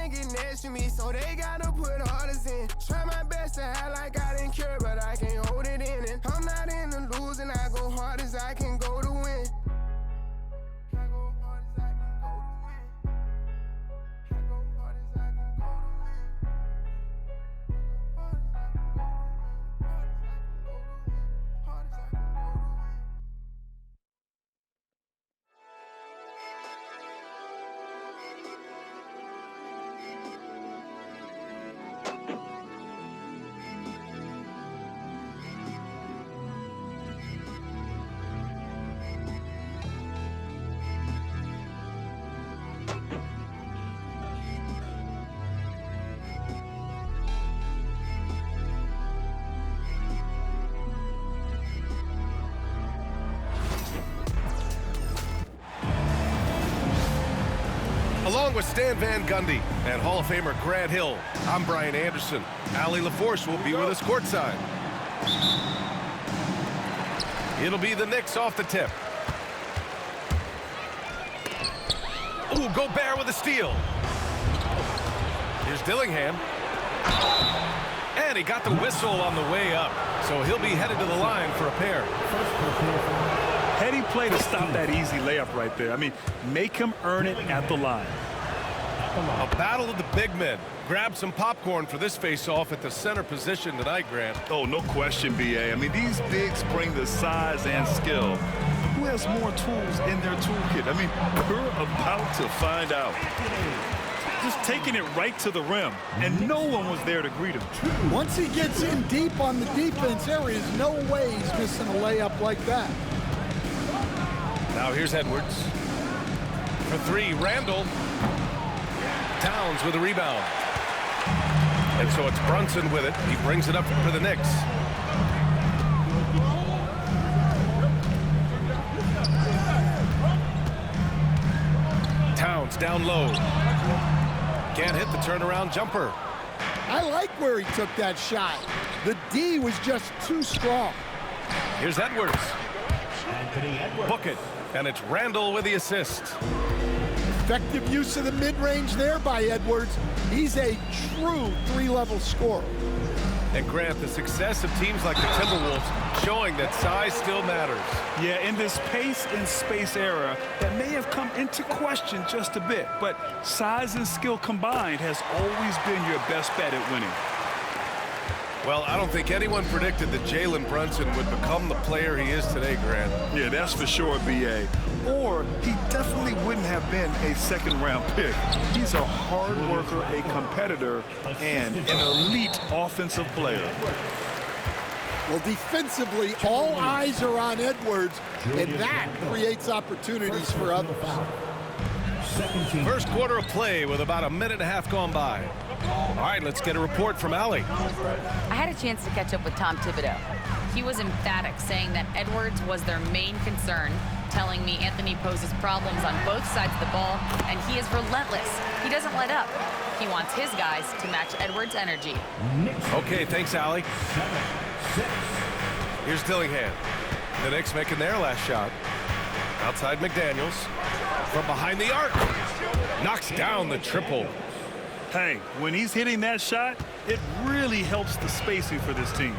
can't get next to me, so they gotta put orders in. Try my best to act like I didn't care, but I can't hold it in. And I'm not in the losing, I go hard as I can go to win. I go hard as I can go to win. I go hard as I can go to win. Hard as I can go to win. Hard as I can go to win. Hard as I can go to win. Along with Stan Van Gundy and Hall of Famer Grant Hill, I'm Brian Anderson. Allie LaForce will be with us courtside. It'll be the Knicks off the tip. Ooh, Gobert with a steal. Here's Dillingham. And he got the whistle on the way up, so he'll be headed to the line for a pair. Heady play to stop that easy layup right there. I mean, make him earn it at the line. A battle of the big men. Grab some popcorn for this face-off at the center position tonight, Grant. Oh, no question, B.A. I mean, these bigs bring the size and skill. Who has more tools in their toolkit? I mean, we're about to find out. Just taking it right to the rim, and no one was there to greet him. Once he gets in deep on the defense, there is no way he's missing a layup like that. Now here's Edwards. For three, Randall. Towns with a rebound. And so it's Brunson with it. He brings it up for the Knicks. Towns down low. Can't hit the turnaround jumper. I like where he took that shot. The D was just too strong. Here's Edwards. Book it. And it's Randall with the assist. Effective use of the mid-range there by Edwards. He's a true three-level scorer. And Grant, the success of teams like the Timberwolves showing that size still matters. Yeah, in this pace and space era, that may have come into question just a bit, but size and skill combined has always been your best bet at winning. Well, I don't think anyone predicted that Jalen Brunson would become the player he is today, Grant. Yeah, that's for sure, B.A. Or he definitely wouldn't have been a second-round pick. He's a hard worker, a competitor, and an elite offensive player. Well, defensively, all eyes are on Edwards, and that creates opportunities for other fouls. First quarter of play with about a minute and a half gone by. All right, let's get a report from Allie. I had a chance to catch up with Tom Thibodeau. He was emphatic, saying that Edwards was their main concern, telling me Anthony poses problems on both sides of the ball, and he is relentless. He doesn't let up. He wants his guys to match Edwards' energy. Okay, thanks, Allie. Here's Dillingham. The Knicks making their last shot. Outside McDaniels. From behind the arc. Knocks down the triple. Hey, when he's hitting that shot, it really helps the spacing for this team.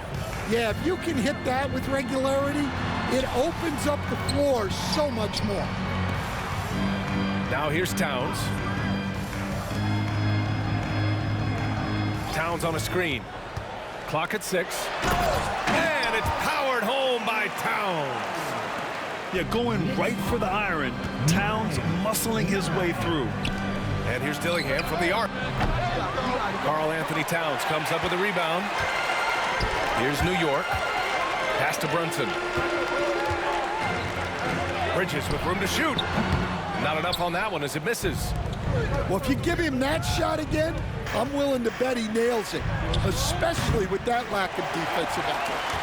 Yeah, if you can hit that with regularity, it opens up the floor so much more. Now here's Towns. Towns on a screen. Clock at 6. And it's powered home by Towns. Yeah, going right for the iron. Towns muscling his way through. And here's Dillingham from the arc. Karl Anthony Towns comes up with a rebound. Here's New York. Pass to Brunson. Bridges with room to shoot. Not enough on that one as it misses. Well, if you give him that shot again, I'm willing to bet he nails it, especially with that lack of defensive effort.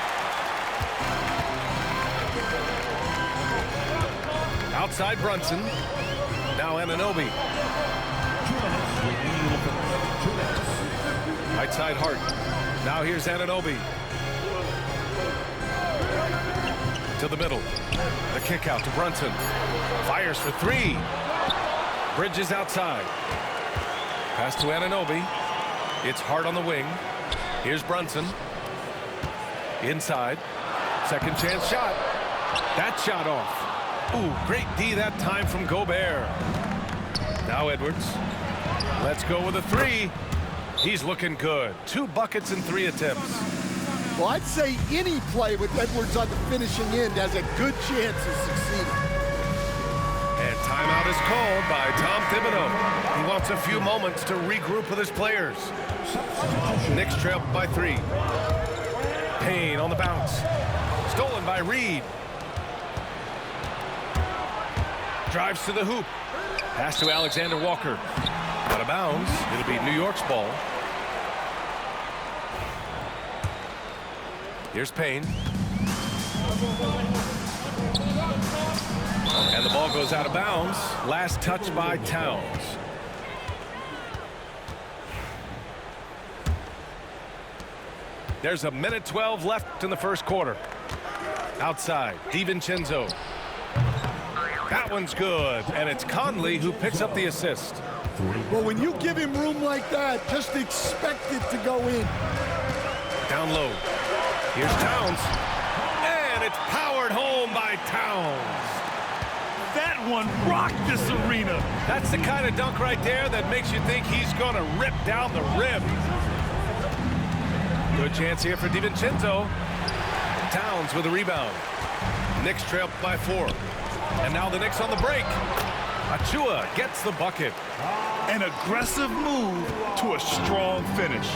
Outside Brunson. Now Anunoby. Right side Hart. Now here's Anunoby. To the middle. The kick out to Brunson. Fires for three. Bridges outside. Pass to Anunoby. It's Hart on the wing. Here's Brunson. Inside. Second chance shot. That shot off. Ooh, great D that time from Gobert. Now Edwards. Let's go with a three. He's looking good. 2 buckets in 3 attempts. Well, I'd say any play with Edwards on the finishing end has a good chance of succeeding. And timeout is called by Tom Thibodeau. He wants a few moments to regroup with his players. Knicks trail by 3. Payne on the bounce. Stolen by Reed. Drives to the hoop. Pass to Alexander Walker. Out of bounds. It'll be New York's ball. Here's Payne. And the ball goes out of bounds. Last touch by Towns. There's a minute 12 left in the first quarter. Outside, DiVincenzo. That one's good, and it's Conley who picks up the assist. Well, when you give him room like that, just expect it to go in. Down low. Here's Towns. And it's powered home by Towns. That one rocked this arena. That's the kind of dunk right there that makes you think he's going to rip down the rim. Good chance here for DiVincenzo. Towns with a rebound. Knicks trail by 4. And now the Knicks on the break. Achua gets the bucket. An aggressive move to a strong finish.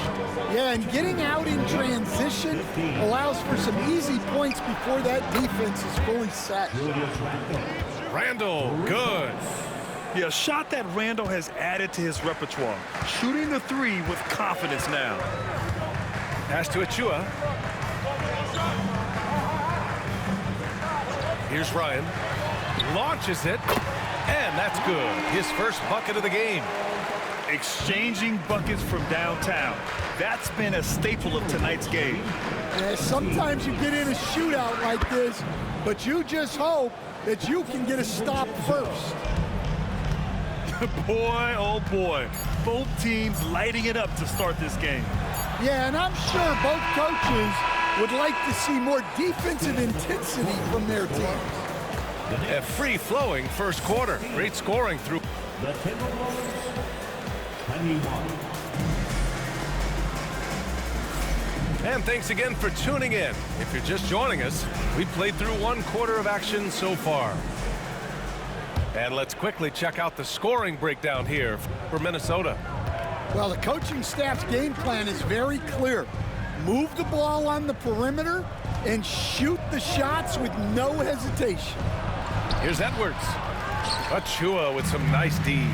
Yeah, and getting out in transition allows for some easy points before that defense is fully set. Randall, good. Yeah, a shot that Randall has added to his repertoire. Shooting the 3 with confidence now. Pass to Achua. Here's Ryan. Launches it. And that's good. His first bucket of the game. Exchanging buckets from downtown. That's been a staple of tonight's game. Yeah, sometimes you get in a shootout like this, but you just hope that you can get a stop first. Boy, oh boy. Both teams lighting it up to start this game. Yeah, and I'm sure both coaches would like to see more defensive intensity from their teams. A free-flowing first quarter. Great scoring through. The Timberwolves, 21. And thanks again for tuning in. If you're just joining us, we played through 1 quarter of action so far. And let's quickly check out the scoring breakdown here for Minnesota. Well, the coaching staff's game plan is very clear. Move the ball on the perimeter and shoot the shots with no hesitation. Here's Edwards. Achua with some nice D.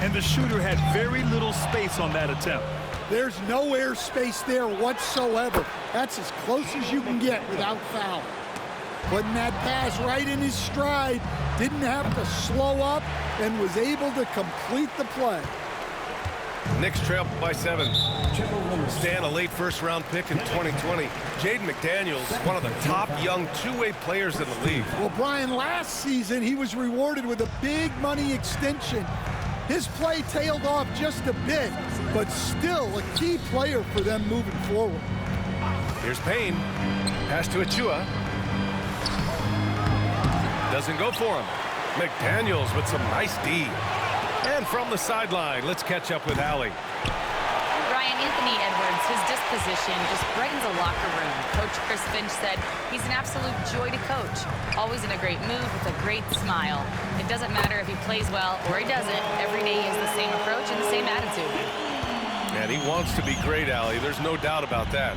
And the shooter had very little space on that attempt. There's no airspace there whatsoever. That's as close as you can get without foul. Putting that pass right in his stride, didn't have to slow up, and was able to complete the play. Knicks trail by 7. Stan, a late first-round pick in 2020. Jaden McDaniels, one of the top young two-way players in the league. Well, Brian, last season he was rewarded with a big money extension. His play tailed off just a bit, but still a key player for them moving forward. Here's Payne. Pass to Achua. Doesn't go for him. McDaniels with some nice D. And from the sideline, let's catch up with Allie. Brian, Anthony Edwards, his disposition just brightens a locker room. Coach Chris Finch said he's an absolute joy to coach. Always in a great mood with a great smile. It doesn't matter if he plays well or he doesn't. Every day he has the same approach and the same attitude. And he wants to be great, Allie. There's no doubt about that.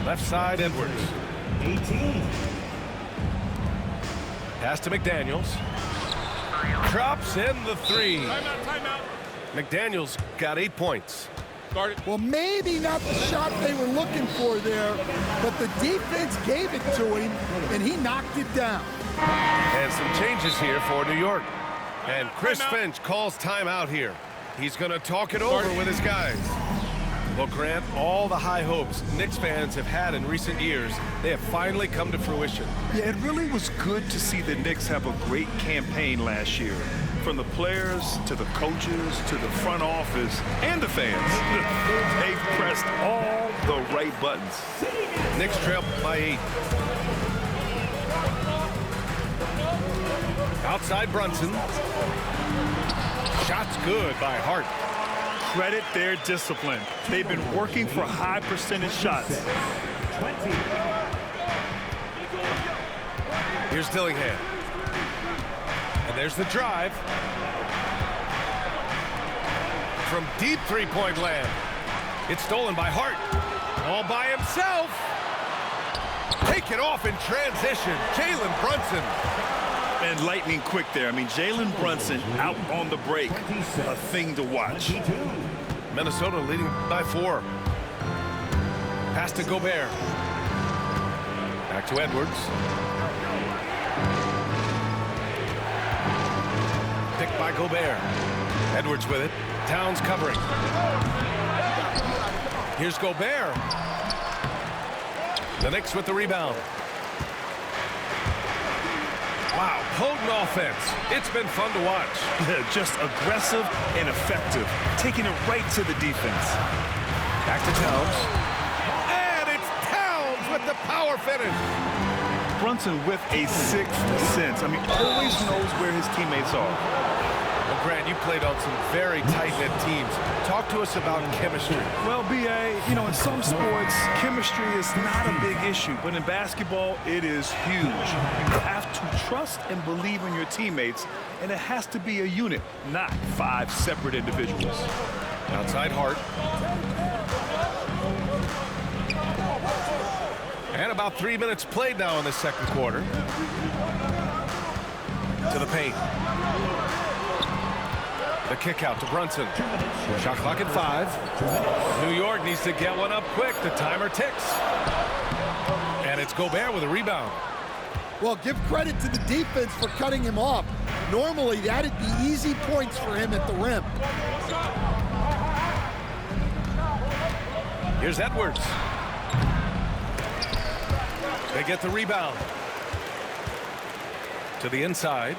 Left side, Edwards. 18. Pass to McDaniels. Drops in the 3. Timeout. McDaniels got 8 points. Well, maybe not the shot they were looking for there, but the defense gave it to him, and he knocked it down. And some changes here for New York. And Chris Finch calls timeout here. He's going to talk it over with his guys. Well, Grant, all the high hopes Knicks fans have had in recent years, they have finally come to fruition. Yeah, it really was good to see the Knicks have a great campaign last year. from the players to the coaches to the front office and the fans. They've pressed all the right buttons. Knicks trail by 8. Outside Brunson. Shot's good by Hart. Credit their discipline. They've been working for high percentage shots. 20. Here's Dillingham. And there's the drive. From deep three-point land. It's stolen by Hart. All by himself. Take it off in transition. Jalen Brunson. And lightning quick there. I mean, Jalen Brunson out on the break. A thing to watch. Minnesota leading by 4. Pass to Gobert. Back to Edwards. Picked by Gobert. Edwards with it. Towns covering. Here's Gobert. The Knicks with the rebound. Wow, potent offense. It's been fun to watch. Just aggressive and effective. Taking it right to the defense. Back to Towns. And it's Towns with the power finish. Brunson with a sixth sense. I mean, always knows where his teammates are. Well, Grant, you played on some very tight-knit teams. Talk to us about chemistry. Well, B.A., you know, in some sports, chemistry is not a big issue. But in basketball, it is huge. You have to trust and believe in your teammates, and it has to be a unit, not 5 separate individuals. Outside Hart. And about 3 minutes played now in the second quarter. To the paint. The kick out to Brunson. Shot clock at 5. New York needs to get one up quick. The timer ticks. And it's Gobert with a rebound. Well, give credit to the defense for cutting him off. Normally, that'd be easy points for him at the rim. Here's Edwards. They get the rebound. To the inside.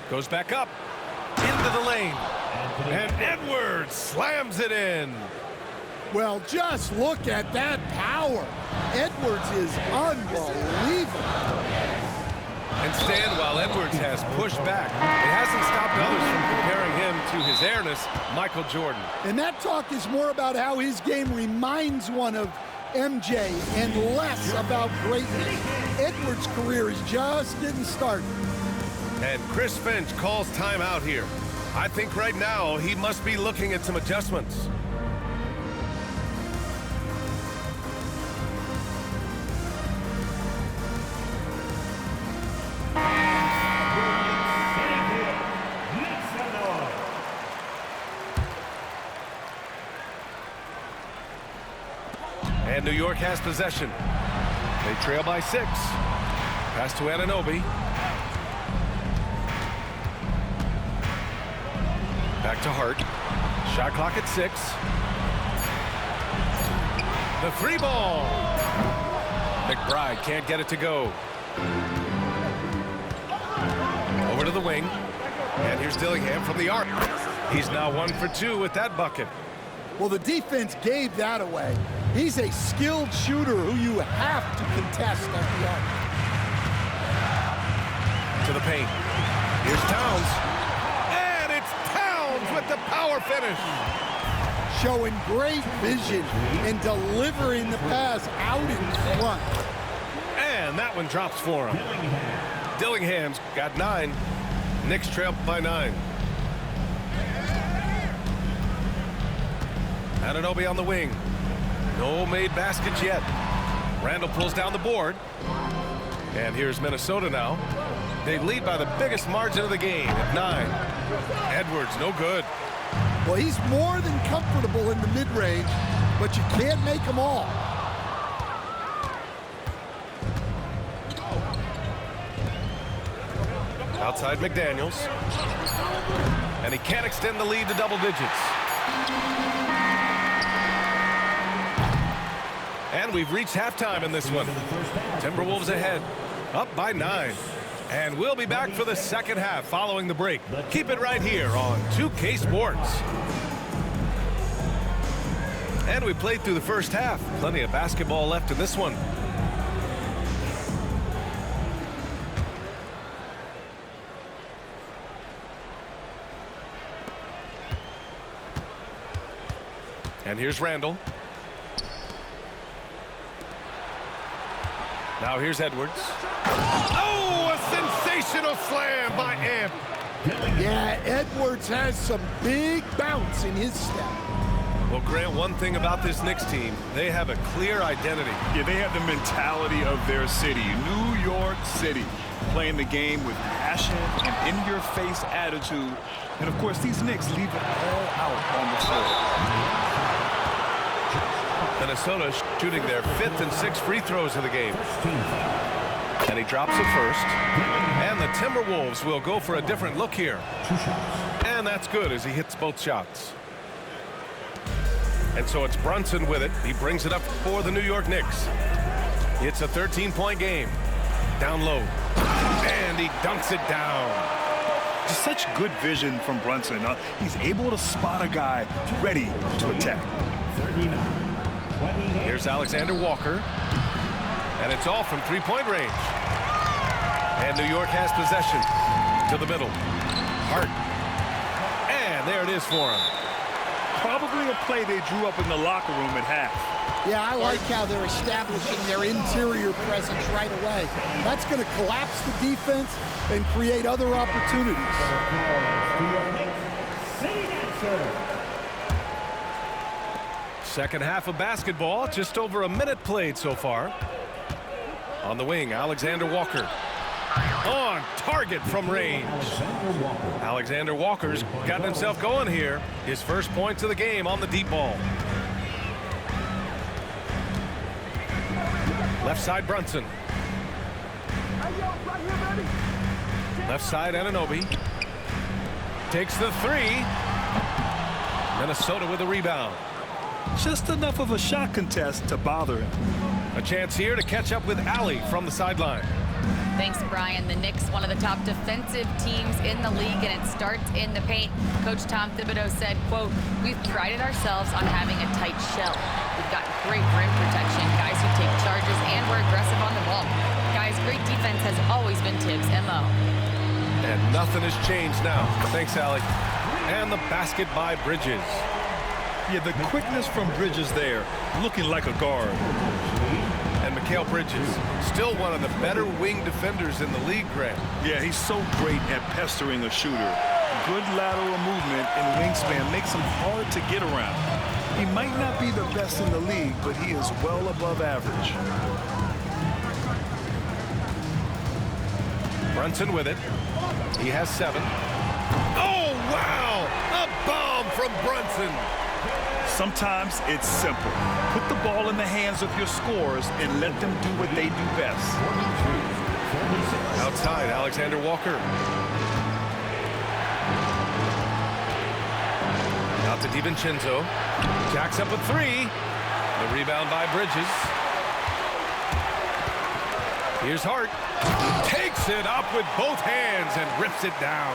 Goes back up. Into the lane. And Edwards slams it in. Well, just look at that power. Edwards is unbelievable. And Stanwell, Edwards has pushed back. It hasn't stopped others from comparing him to his airness, Michael Jordan. And that talk is more about how his game reminds one of MJ and less about greatness. Edwards' career is just getting started. And Chris Finch calls timeout here. I think right now he must be looking at some adjustments. And New York has possession. They trail by 6. Pass to Anunoby. Back to Hart. Shot clock at 6. The 3 ball. McBride can't get it to go. Over to the wing. And here's Dillingham from the arc. He's now 1 for 2 with that bucket. Well, the defense gave that away. He's a skilled shooter who you have to contest at the arc. To the paint. Here's Towns. And it's Towns with the power finish. Showing great vision and delivering the pass out in front. And that one drops for him. Dillingham's got 9. Knicks trail by 9. Anunoby on the wing. No made baskets yet. Randall pulls down the board. And here's Minnesota now. They lead by the biggest margin of the game at 9. Edwards, no good. Well, he's more than comfortable in the mid-range, but you can't make them all. Outside McDaniels. And he can't extend the lead to double digits. And we've reached halftime in this one. Timberwolves ahead, up by 9. And we'll be back for the second half following the break. Keep it right here on 2K Sports. And we played through the first half. Plenty of basketball left in this one. And here's Randall. Now here's Edwards. Oh, a sensational slam by Amp. Yeah, Edwards has some big bounce in his step. Well, Grant, one thing about this Knicks team, they have a clear identity. Yeah, they have the mentality of their city, New York City, playing the game with passion and in-your-face attitude. And, of course, these Knicks leave it all out on the floor. Minnesota shooting their 5th and 6th free throws of the game. And he drops it first. And the Timberwolves will go for a different look here. And that's good as he hits both shots. And so it's Brunson with it. He brings it up for the New York Knicks. It's a 13-point game. Down low. And he dunks it down. Just such good vision from Brunson. He's able to spot a guy ready to attack. Here's Alexander Walker. And it's all from three-point range. And New York has possession to the middle. Hart. And there it is for him. Probably a play they drew up in the locker room at half. Yeah, I like how they're establishing their interior presence right away. That's going to collapse the defense and create other opportunities. Second half of basketball, just over a minute played so far. On the wing, Alexander Walker. On target from range. Alexander Walker's gotten himself going here. His first points of the game on the deep ball. Left side, Brunson. Left side, Anunoby. Takes the three. Minnesota with a rebound. Just enough of a shot contest to bother him. A chance here to catch up with Allie from the sideline. Thanks, Brian. The Knicks, one of the top defensive teams in the league, and it starts in the paint. Coach Tom Thibodeau said, quote, "We've prided ourselves on having a tight shell. We've got great rim protection, guys who take charges, and we're aggressive on the ball. Guys, great defense has always been Tibbs' MO." And nothing has changed now. Thanks, Allie. And the basket by Bridges. Yeah, the quickness from Bridges there, looking like a guard. And Mikal Bridges, still one of the better wing defenders in the league, Grant. Yeah, he's so great at pestering a shooter. Good lateral movement and wingspan makes him hard to get around. He might not be the best in the league, but he is well above average. Brunson with it. He has 7. Oh, wow! A bomb from Brunson. Sometimes it's simple. Put the ball in the hands of your scorers and let them do what they do best. Outside, Alexander Walker. Out to DiVincenzo. Jacks up a 3. The rebound by Bridges. Here's Hart. Takes it up with both hands and rips it down.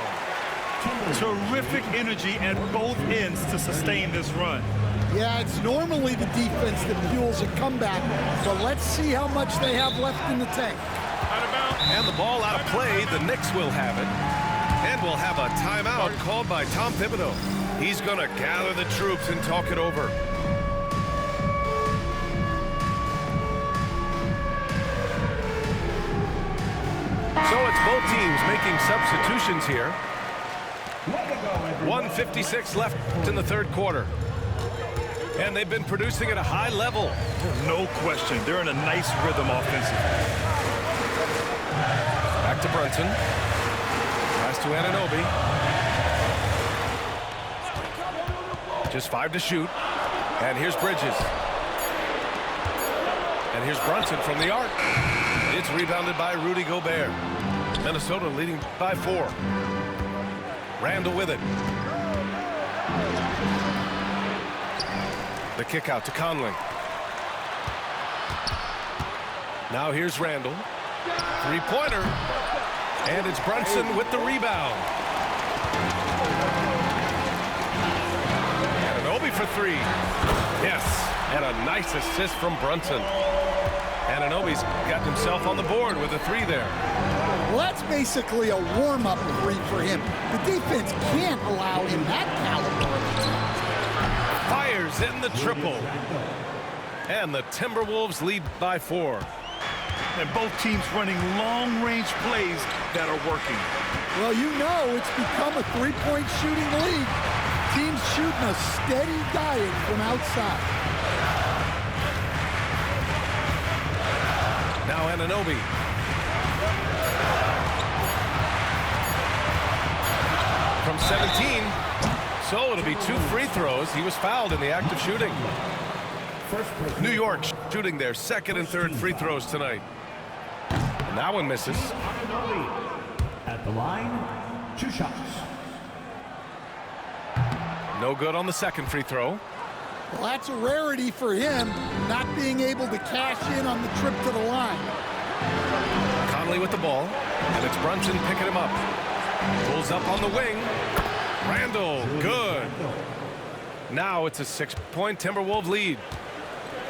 Terrific energy at both ends to sustain this run. Yeah, it's normally the defense that fuels a comeback, but let's see how much they have left in the tank. And the ball out of play. The Knicks will have it. And we'll have a timeout called by Tom Thibodeau. He's going to gather the troops and talk it over. So it's both teams making substitutions here. 1:56 left in the third quarter. And they've been producing at a high level. No question. They're in a nice rhythm offensively. Back to Brunson. Pass to Anunoby. Just 5 to shoot. And here's Bridges. And here's Brunson from the arc. It's rebounded by Rudy Gobert. Minnesota leading by 4. Randall with it. The kick out to Conley. Now here's Randall. Three-pointer. And it's Brunson with the rebound. Anunoby for three. Yes, and a nice assist from Brunson. Anunoby's got himself on the board with a three there. Well, that's basically a warm-up three for him. The defense can't allow him that caliber of attack. Fires in the triple. And the Timberwolves lead by 4. And both teams running long-range plays that are working. Well, you know it's become a three-point shooting league. Teams shooting a steady diet from outside. Now Anunoby. From 17. So it'll be 2 free throws. He was fouled in the act of shooting. New York shooting their second and third free throws tonight. And that one misses. At the line, 2 shots. No good on the second free throw. Well, that's a rarity for him, not being able to cash in on the trip to the line. Conley with the ball, and it's Brunson picking him up. Pulls up on the wing. Randall, good. Now it's a 6-point Timberwolves lead.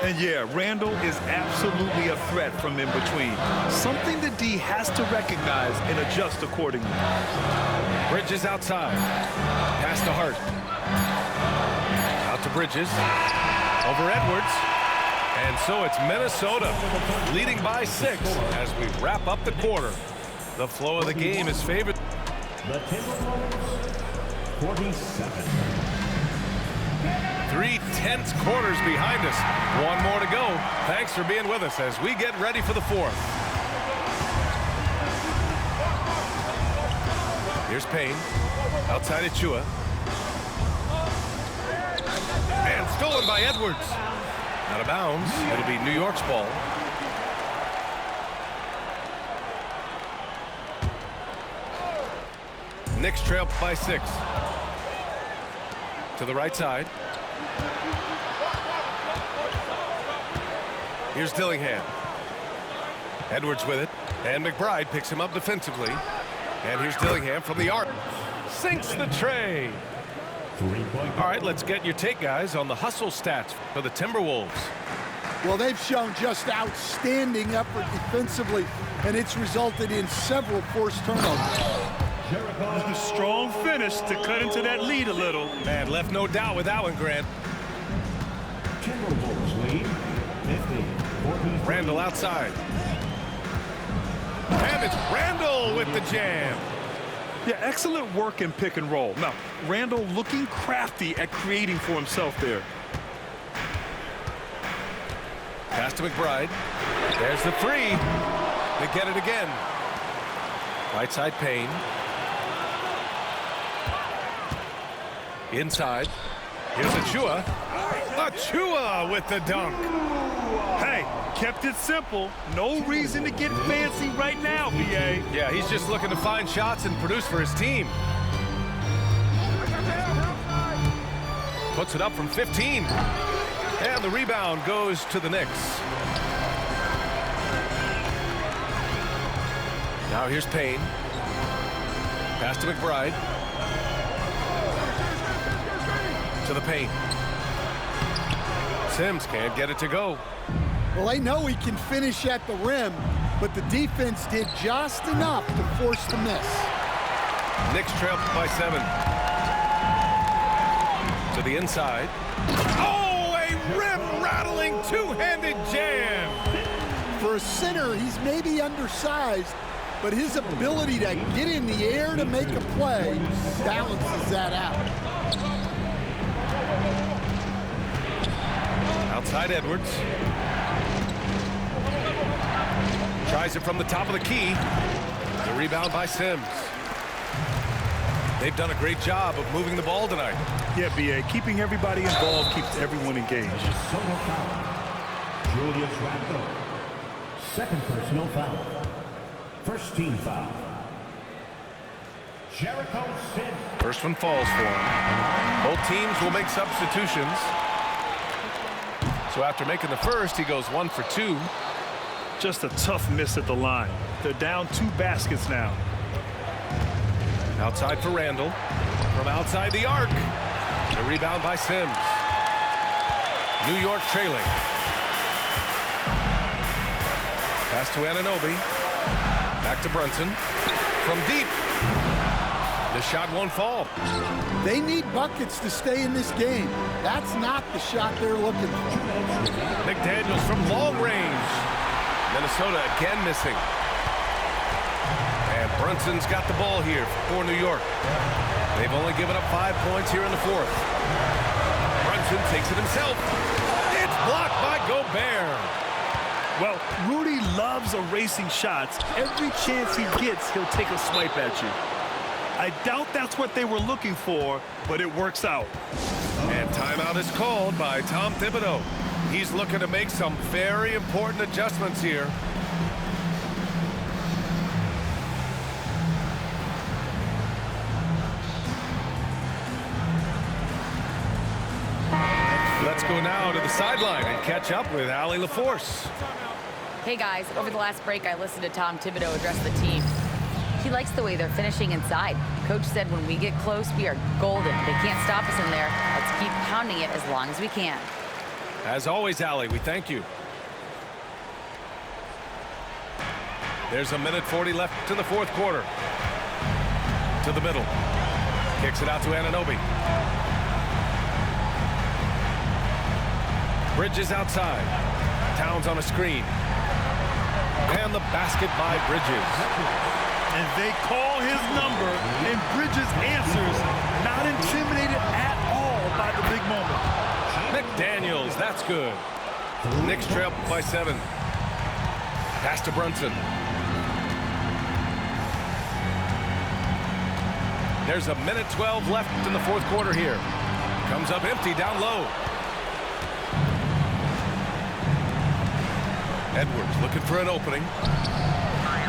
And yeah, Randall is absolutely a threat from in between. Something that D has to recognize and adjust accordingly. Bridges outside. Pass to Hart. Out to Bridges. Over Edwards. And so it's Minnesota leading by 6 as we wrap up the quarter. The flow of the game is favored. The Timberwolves, 47. 3 tense quarters behind us. 1 more to go. Thanks for being with us as we get ready for the 4th. Here's Payne. Outside Achua. And stolen by Edwards. Out of bounds. It'll be New York's ball. Knicks trail by 6. To the right side. Here's Dillingham. Edwards with it. And McBride picks him up defensively. And here's Dillingham from the arc. Sinks the tray. All right, let's get your take, guys, on the hustle stats for the Timberwolves. Well, they've shown just outstanding effort defensively, and it's resulted in several forced turnovers. A strong finish to cut into that lead a little. Man, left no doubt with that one, Grant. Timberwolves lead, 50-43. Randall outside. And it's Randall with the jam. Yeah, excellent work in pick and roll. Now, Randall looking crafty at creating for himself there. Pass to McBride. There's the 3. They get it again. Right side Payne. Inside. Here's Achua. Achua with the dunk. Hey, kept it simple. No reason to get fancy right now, BA. Yeah, he's just looking to find shots and produce for his team. Puts it up from 15. And the rebound goes to the Knicks. Now here's Payne. Pass to McBride. To the paint. Sims can't get it to go. Well, they know he can finish at the rim, but the defense did just enough to force the miss. Knicks trail by 7. To the inside. Oh, a rim-rattling two-handed jam. For a center, he's maybe undersized, but his ability to get in the air to make a play balances that out. Outside Edwards. Tries it from the top of the key. The rebound by Sims. They've done a great job of moving the ball tonight. Yeah, BA, keeping everybody involved keeps everyone engaged. Minnesota foul. Julius Randle. Second personal foul. First team foul. Jericho Sims. First one falls for him. Both teams will make substitutions. So after making the first, he goes 1 for 2. Just a tough miss at the line. They're down 2 baskets now. Outside for Randall. From outside the arc. The rebound by Sims. New York trailing. Pass to Anunoby. Back to Brunson. From deep. The shot won't fall. They need buckets to stay in this game. That's not the shot they're looking for. McDaniels from long range. Minnesota again missing. And Brunson's got the ball here for New York. They've only given up 5 points here in the fourth. Brunson takes it himself. It's blocked by Gobert. Well, Rudy loves erasing shots. Every chance he gets, he'll take a swipe at you. I doubt that's what they were looking for, but it works out. And timeout is called by Tom Thibodeau. He's looking to make some very important adjustments here. Let's go now to the sideline and catch up with Allie LaForce. Hey guys, over the last break I listened to Tom Thibodeau address the team. He likes the way they're finishing inside. Coach said when we get close, we are golden. They can't stop us in there. Let's keep pounding it as long as we can. As always, Allie, we thank you. There's a minute 40 left in the fourth quarter. To the middle. Kicks it out to Anunoby. Bridges outside. Towns on a screen. And the basket by Bridges. And they call his number, and Bridges answers, not intimidated at all by the big moment. McDaniels, that's good. Knicks trail by 7. Pass to Brunson. There's a minute 12 left in the fourth quarter here. Comes up empty down low. Edwards looking for an opening.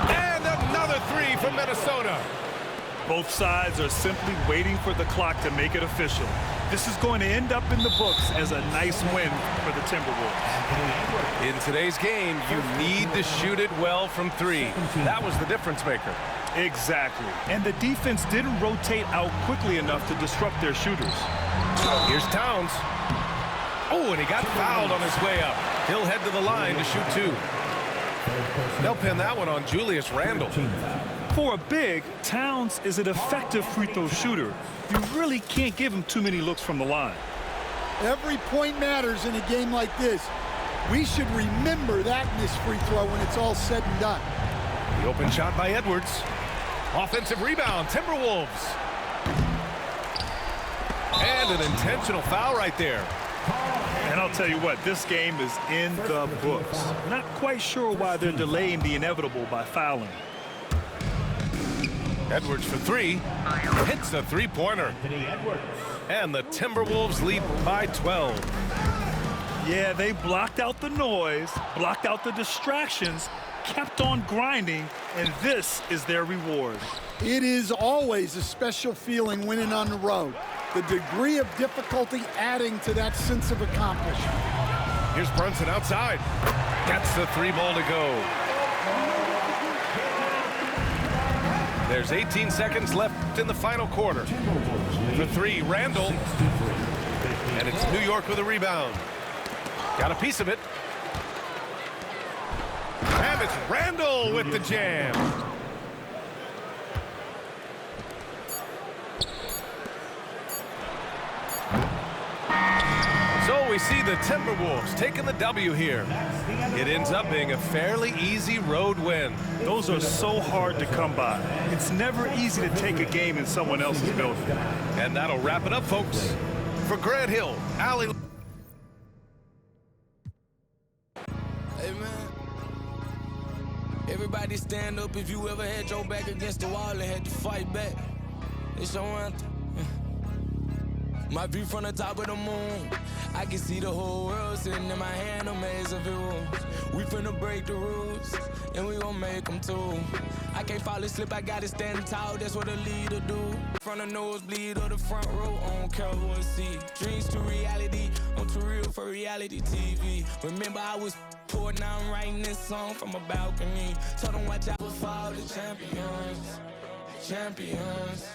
And another three from Minnesota. Both sides are simply waiting for the clock to make it official. This is going to end up in the books as a nice win for the Timberwolves. In today's game, you need to shoot it well from 3. That was the difference maker. Exactly. And the defense didn't rotate out quickly enough to disrupt their shooters. Here's Towns. Oh, and he got fouled on his way up. He'll head to the line to shoot 2. They'll pin that one on Julius Randle. For a big, Towns is an effective free throw shooter. You really can't give him too many looks from the line. Every point matters in a game like this. We should remember that in this free throw when it's all said and done. The open shot by Edwards. Offensive rebound, Timberwolves. And an intentional foul right there. And I'll tell you what, this game is in the books. Not quite sure why they're delaying the inevitable by fouling. Edwards for 3. Hits the three-pointer. And the Timberwolves lead by 12. Yeah, they blocked out the noise, blocked out the distractions, kept on grinding, and this is their reward. It is always a special feeling winning on the road. The degree of difficulty adding to that sense of accomplishment. Here's Brunson outside. Gets the 3-ball to go. There's 18 seconds left in the final quarter. For 3, Randall. And it's New York with a rebound. Got a piece of it. And it's Randall with the jam. So we see the Timberwolves taking the W here. It ends up being a fairly easy road win. Those are so hard to come by. It's never easy to take a game in someone else's building. And that'll wrap it up, folks. For Grant Hill, Allie. Hey, man. Everybody stand up if you ever had your back against the wall and had to fight back. It's your anthem. My view from the top of the moon, I can see the whole world sitting in my hand, a maze of rules. We finna break the rules, and we gon' make them too. I can't fall asleep, I gotta stand tall, that's what a leader do. From the nosebleed or the front row, I don't care who I see. Dreams to reality, I'm too real for reality TV. Remember I was poor, now I'm writing this song from a balcony. Told them watch out for all the champions. champions.